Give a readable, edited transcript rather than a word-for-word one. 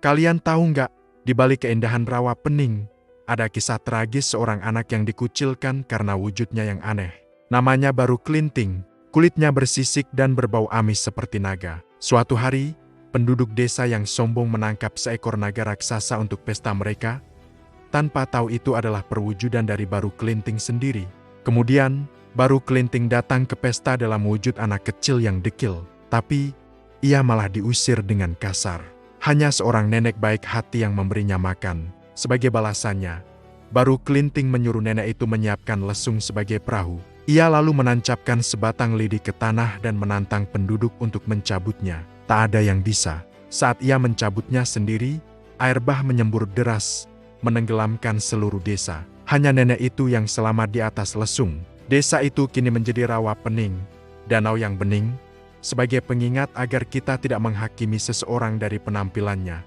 Kalian tahu nggak, di balik keindahan rawa pening, ada kisah tragis seorang anak yang dikucilkan karena wujudnya yang aneh. Namanya Baru Klinting, kulitnya bersisik dan berbau amis seperti naga. Suatu hari, penduduk desa yang sombong menangkap seekor naga raksasa untuk pesta mereka, tanpa tahu itu adalah perwujudan dari Baru Klinting sendiri. Kemudian, Baru Klinting datang ke pesta dalam wujud anak kecil yang dekil, tapi ia malah diusir dengan kasar. Hanya seorang nenek baik hati yang memberinya makan. Sebagai balasannya, Baru Klinting menyuruh nenek itu menyiapkan lesung sebagai perahu. Ia lalu menancapkan sebatang lidi ke tanah dan menantang penduduk untuk mencabutnya. Tak ada yang bisa. Saat ia mencabutnya sendiri, air bah menyembur deras, menenggelamkan seluruh desa. Hanya nenek itu yang selamat di atas lesung. Desa itu kini menjadi rawa pening, danau yang bening, sebagai pengingat agar kita tidak menghakimi seseorang dari penampilannya.